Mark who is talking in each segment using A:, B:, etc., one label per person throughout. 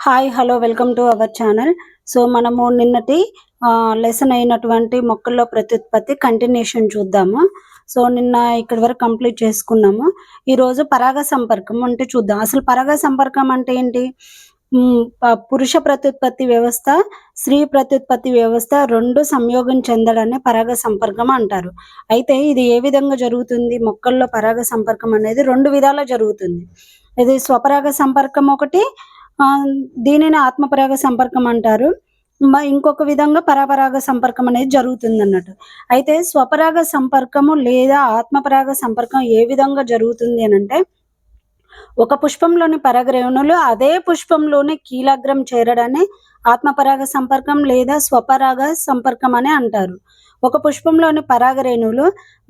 A: Hi hello welcome to our channel. So మనము నిన్నటి lesson అయినటువంటి మొక్కల్లో ప్రత్యుత్పత్తి కంటిన్యూషన్ చూద్దాము. సో నిన్న ఇక్కడి వరకు కంప్లీట్ చేసుకున్నాము. ఈరోజు పరాగ సంపర్కం అంటే చూద్దాం. అసలు పరాగ సంపర్కం అంటే ఏంటి? పురుష ప్రత్యుత్పత్తి వ్యవస్థ, స్త్రీ ప్రత్యుత్పత్తి వ్యవస్థ రెండు సంయోగం చెందడాన్ని పరాగ సంపర్కం అంటారు. అయితే ఇది ఏ విధంగా జరుగుతుంది? మొక్కల్లో పరాగ సంపర్కం అనేది రెండు విధాలా జరుగుతుంది. ఇది స్వపరాగ సంపర్కం ఒకటి, దీనిని ఆత్మపరాగ సంపర్కం అంటారు. ఇంకొక విధంగా పరపరాగ సంపర్కం అనేది జరుగుతుందన్నట్టు. అయితే స్వపరాగ సంపర్కము లేదా ఆత్మపరాగ సంపర్కం ఏ విధంగా జరుగుతుంది అనంటే, ఒక పుష్పంలోని పరాగరేణువులు అదే పుష్పంలోని కీలాగ్రం చేరడాన్ని ఆత్మపరాగ సంపర్కం లేదా స్వపరాగ సంపర్కం అని అంటారు. ఒక పుష్పంలోని పరాగరేణువులు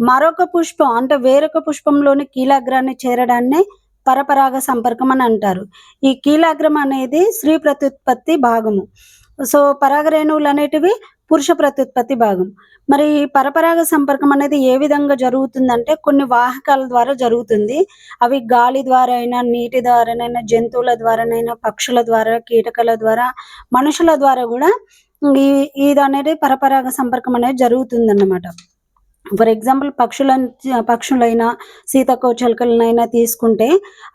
A: మరొక పుష్పం అంటే వేరొక పుష్పంలోని కీలాగ్రాన్ని చేరడాన్ని పరపరాగ సంపర్కం అని అంటారు. ఈ కీలాగ్రం అనేది స్త్రీ ప్రత్యుత్పత్తి భాగము. సో పరాగరేణువులు అనేటివి పురుష ప్రత్యుత్పత్తి భాగం. మరి పరపరాగ సంపర్కం అనేది ఏ విధంగా జరుగుతుందంటే కొన్ని వాహకాల ద్వారా జరుగుతుంది. అవి గాలి ద్వారా అయినా, నీటి ద్వారానైనా, జంతువుల ద్వారానైనా, పక్షుల ద్వారా, కీటకాల ద్వారా, మనుషుల ద్వారా కూడా ఇది అనేది పరపరాగ సంపర్కం అనేది జరుగుతుందన్నమాట. ఫర్ ఎగ్జాంపుల్ పక్షులైనా, సీతాకోకచిలుకలనైనా తీసుకుంటే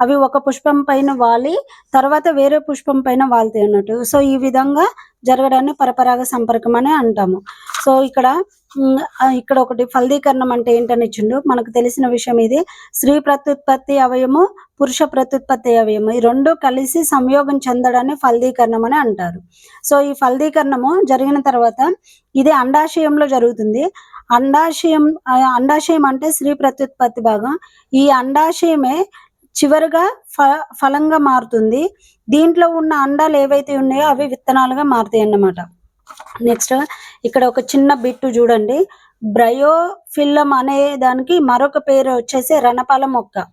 A: అవి ఒక పుష్పం పైన వాలి తర్వాత వేరే పుష్పం పైన వాళ్తాయి అన్నట్టు. సో ఈ విధంగా జరగడాన్ని పరపరాగ సంపర్కం అని అంటాము. సో ఇక్కడ ఒకటి ఫలదీకరణం అంటే ఏంటని ఇచ్చిండు. మనకు తెలిసిన విషయం ఇది. స్త్రీ ప్రత్యుత్పత్తి అవయము, పురుష ప్రత్యుత్పత్తి అవయము ఈ రెండు కలిసి సంయోగం చెందడాన్ని ఫలదీకరణం అని అంటారు. సో ఈ ఫలదీకరణము జరిగిన తర్వాత ఇది అండాశయంలో జరుగుతుంది. అండాశయం అంటే స్త్రీ ప్రత్యుత్పత్తి భాగం. ఈ అండాశయమే చివరిగా ఫలంగా మారుతుంది. దీంట్లో ఉన్న అండాలు ఏవైతే ఉన్నాయో అవి విత్తనాలుగా మారుతాయి అన్నమాట. నెక్స్ట్ ఇక్కడ ఒక చిన్న బిట్టు చూడండి. బ్రయోఫిల్లం అనే దానికి మరొక పేరు వచ్చేసి రణపాల మొక్క.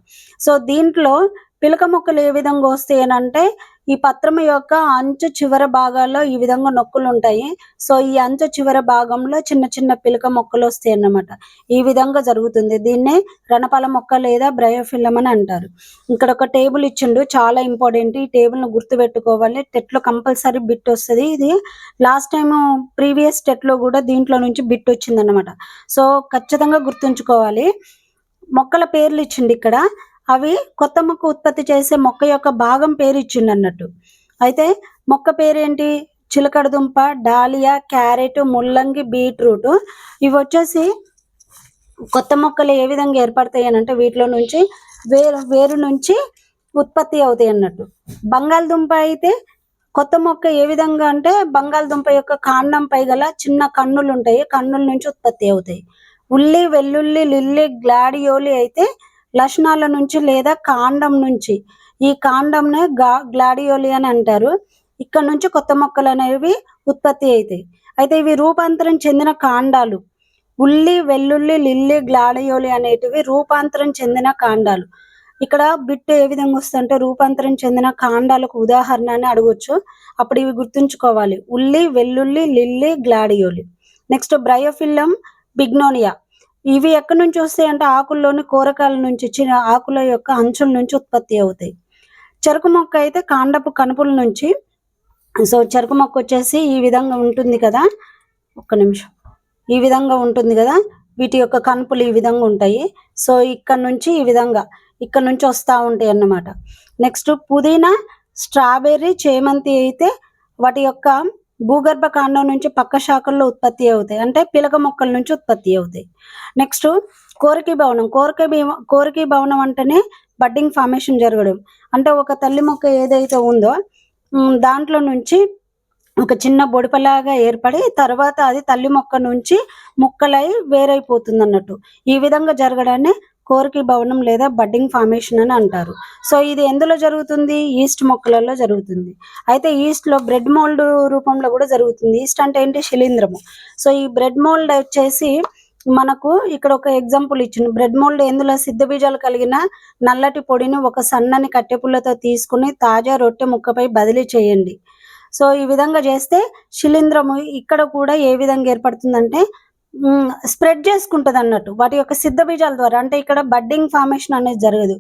A: సో దీంట్లో పిలక మొక్కలు ఏ విధంగా వస్తాయి అని అంటే, ఈ పత్రం యొక్క అంచు చివరి భాగాల్లో ఈ విధంగా నొక్కులు ఉంటాయి. సో ఈ అంచు చివరి భాగంలో చిన్న చిన్న పిలక మొక్కలు వస్తాయి అన్నమాట. ఈ విధంగా జరుగుతుంది. దీన్నే రణపాల మొక్క లేదా బ్రయోఫిల్లం అని అంటారు. ఇక్కడ ఒక టేబుల్ ఇచ్చిండు, చాలా ఇంపార్టెంట్. ఈ టేబుల్ ను గుర్తు పెట్టుకోవాలి. టెట్ లో కంపల్సరీ బిట్ వస్తుంది. ఇది లాస్ట్ టైం ప్రీవియస్ టెట్ లో కూడా దీంట్లో నుంచి బిట్ వచ్చింది అన్నమాట. సో ఖచ్చితంగా గుర్తుంచుకోవాలి. మొక్కల పేర్లు ఇచ్చిండు ఇక్కడ. అవి కొత్త మొక్క ఉత్పత్తి చేసే మొక్క యొక్క భాగం పేరు ఇచ్చిండు అన్నట్టు. అయితే మొక్క పేరేంటి? చిలకడ దుంప, డాలియా, క్యారెట్, ముల్లంగి, బీట్రూట్. ఇవి వచ్చేసి కొత్త మొక్కలు ఏ విధంగా ఏర్పడతాయి అని అంటే వీటిలో నుంచి వేరు నుంచి ఉత్పత్తి అవుతాయి అన్నట్టు. బంగాళదుంప అయితే కొత్త మొక్క ఏ విధంగా అంటే బంగాళదుంప యొక్క కాండంపై గల చిన్న కన్నులు ఉంటాయి, కన్నుల నుంచి ఉత్పత్తి అవుతాయి. ఉల్లి, వెల్లుల్లి, లిల్లీ, గ్లాడియోలి అయితే లక్షణాల నుంచి లేదా కాండం నుంచి. ఈ కాండంనే గ్లాడియోలి అని అంటారు. ఇక్కడ నుంచి కొత్త మొక్కలు అనేవి ఉత్పత్తి అవుతాయి. అయితే ఇవి రూపాంతరం చెందిన కాండాలు. ఉల్లి, వెల్లుల్లి, లిల్లీ, గ్లాడియోలి అనేటివి రూపాంతరం చెందిన కాండాలు. ఇక్కడ బిట్ ఏ విధంగా వస్తుందంటే రూపాంతరం చెందిన కాండాలకు ఉదాహరణ అని అడగొచ్చు. అప్పుడు ఇవి గుర్తుంచుకోవాలి. ఉల్లి, వెల్లుల్లి, lily, gladioli. Next bryophyllum, bignonia. ఇవి ఎక్కడి నుంచి వస్తాయి అంటే ఆకుల్లోని కూరగాయల నుంచి, చిన్న ఆకుల యొక్క అంచుల నుంచి ఉత్పత్తి అవుతాయి. చెరుకు మొక్క అయితే కాండపు కనుపుల నుంచి. సో చెరుకు మొక్క వచ్చేసి ఈ విధంగా ఉంటుంది కదా, ఒక్క నిమిషం, ఈ విధంగా ఉంటుంది కదా. వీటి యొక్క కనుపులు ఈ విధంగా ఉంటాయి. సో ఇక్కడ నుంచి ఈ విధంగా ఇక్కడ నుంచి వస్తూ ఉంటాయి అన్నమాట. నెక్స్ట్ పుదీనా, స్ట్రాబెర్రీ, చేమంతి అయితే వాటి యొక్క భూగర్భ కాండం నుంచి పక్క శాఖల్లో ఉత్పత్తి అవుతాయి, అంటే పిలక మొక్కల నుంచి ఉత్పత్తి అవుతాయి. నెక్స్ట్ కోరికీ భవనం. కోరికీ భవనం అంటేనే బడ్డింగ్ ఫార్మేషన్ జరగడం. అంటే ఒక తల్లి మొక్క ఏదైతే ఉందో దాంట్లో నుంచి ఒక చిన్న బొడిపలాగా ఏర్పడి తర్వాత అది తల్లి మొక్క నుంచి ముక్కలై వేరైపోతుంది అన్నట్టు. ఈ విధంగా జరగడాన్ని కోరికీ భవనం లేదా బడ్డింగ్ ఫార్మేషన్ అని అంటారు. సో ఇది ఎందులో జరుగుతుంది? ఈస్ట్ మొక్కలలో జరుగుతుంది. అయితే ఈస్ట్ లో బ్రెడ్ మోల్డ్ రూపంలో కూడా జరుగుతుంది. ఈస్ట్ అంటే ఏంటి? శిలీంధ్రము. సో ఈ బ్రెడ్ మోల్డ్ వచ్చేసి మనకు ఇక్కడ ఒక ఎగ్జాంపుల్ ఇచ్చింది. బ్రెడ్ మోల్డ్ ఎందులో సిద్ధ బీజాలు కలిగిన నల్లటి పొడిని ఒక సన్నని కట్టెపుల్లతో తీసుకుని తాజా రొట్టె ముక్కపై బదిలీ చేయండి. సో ఈ విధంగా చేస్తే శిలీంధ్రము ఇక్కడ కూడా ఏ విధంగా ఏర్పడుతుందంటే స్ప్రెడ్ చేసుకుంటది అన్నట్టు వాటి యొక్క సిద్ధ బీజాల ద్వారా. అంటే ఇక్కడ బడ్డింగ్ ఫార్మేషన్ అనేది జరగదు.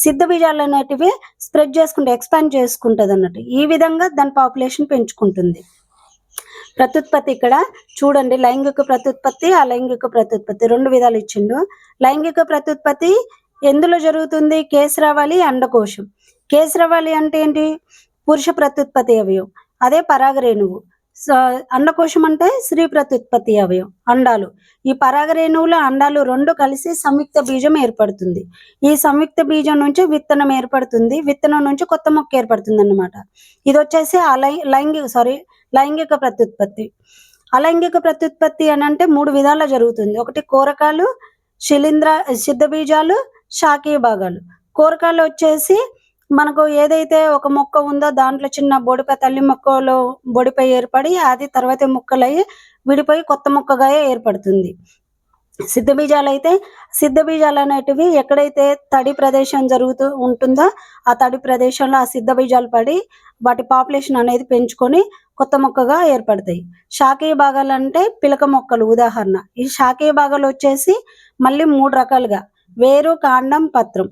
A: సిద్ధ బీజాలు అనేటివి స్ప్రెడ్ చేసుకుంటే ఎక్స్పాండ్ చేసుకుంటది అన్నట్టు. ఈ విధంగా దాని పాపులేషన్ పెంచుకుంటుంది. ప్రత్యుత్పత్తి ఇక్కడ చూడండి, లైంగిక ప్రత్యుత్పత్తి, అలైంగిక ప్రత్యుత్పత్తి 2 విధాలు ఇచ్చిండు. లైంగిక ప్రత్యుత్పత్తి ఎందులో జరుగుతుంది? కేసరవాలి, అండకోశం. కేసరవాలి అంటే ఏంటి? పురుష ప్రత్యుత్పత్తి అవయవం. అదే పరాగరేణువు. అండకోశం అంటే స్త్రీ ప్రత్యుత్పత్తి అవయవం, అండాలు. ఈ పరాగరేణువుల అండాలు 2 కలిసి సంయుక్త బీజం ఏర్పడుతుంది. ఈ సంయుక్త బీజం నుంచి విత్తనం ఏర్పడుతుంది. విత్తనం నుంచి కొత్త మొక్క ఏర్పడుతుంది అన్నమాట. ఇది వచ్చేసి లైంగిక ప్రత్యుత్పత్తి. అలైంగిక ప్రత్యుత్పత్తి అని అంటే 3 విధాలా జరుగుతుంది. ఒకటి కోరకాలు, సిద్ధ బీజాలు, శాఖీయ భాగాలు. కోరకాలు వచ్చేసి మనకు ఏదైతే ఒక మొక్క ఉందో దాంట్లో చిన్న బొడిపై, తల్లి మొక్కలో బొడిపై ఏర్పడి అది తర్వాత ముక్కలయ్యి విడిపోయి కొత్త మొక్కగా ఏర్పడుతుంది. సిద్ధ బీజాలు అనేటివి ఎక్కడైతే తడి ప్రదేశం జరుగుతూ ఉంటుందో ఆ తడి ప్రదేశంలో ఆ సిద్ధ బీజాలు పడి వాటి పాపులేషన్ అనేది పెంచుకొని కొత్త మొక్కగా ఏర్పడతాయి. శాఖీయ భాగాలు అంటే పిలక మొక్కలు ఉదాహరణ. ఈ శాఖీయ భాగాలు వచ్చేసి మళ్ళీ 3 రకాలుగా: వేరు, కాండం, పత్రం.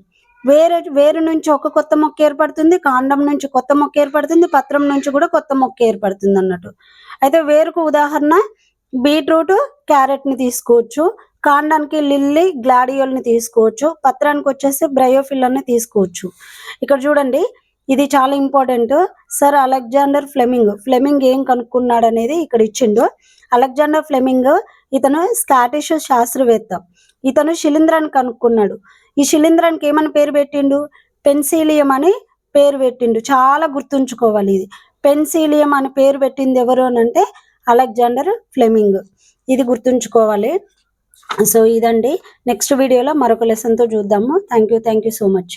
A: వేరు నుంచి ఒక కొత్త మొక్క ఏర్పడుతుంది, కాండం నుంచి కొత్త మొక్క ఏర్పడుతుంది, పత్రం నుంచి కూడా కొత్త మొక్క ఏర్పడుతుంది అన్నట్టు. అయితే వేరుకు ఉదాహరణ బీట్రూట్, క్యారెట్ ని తీసుకోవచ్చు. కాండానికి లిల్లీ, గ్లాడియోల్ ని తీసుకోవచ్చు. పత్రానికి వచ్చేసి బ్రయోఫిల్ ని తీసుకోవచ్చు. ఇక్కడ చూడండి, ఇది చాలా ఇంపార్టెంట్. సర్ అలెగ్జాండర్ ఫ్లెమింగ్ ఏం కనుక్కున్నాడు అనేది ఇక్కడ ఇచ్చిండు. అలెగ్జాండర్ ఫ్లెమింగ్ ఇతను స్కాటిష్ శాస్త్రవేత్త. ఇతను శిలీంధ్రాన్ని కనుక్కున్నాడు. ఈ శిలీంధ్రానికి ఏమని పేరు పెట్టిండు? పెన్సిలియం అని పేరు పెట్టిండు. చాలా గుర్తుంచుకోవాలి ఇది. పెన్సిలియం అని పేరు పెట్టింది ఎవరు అని అంటే అలెగ్జాండర్ ఫ్లెమింగ్. ఇది గుర్తుంచుకోవాలి. సో ఇదండి. నెక్స్ట్ వీడియోలో మరొక లెసన్తో చూద్దాము. Thank you so much.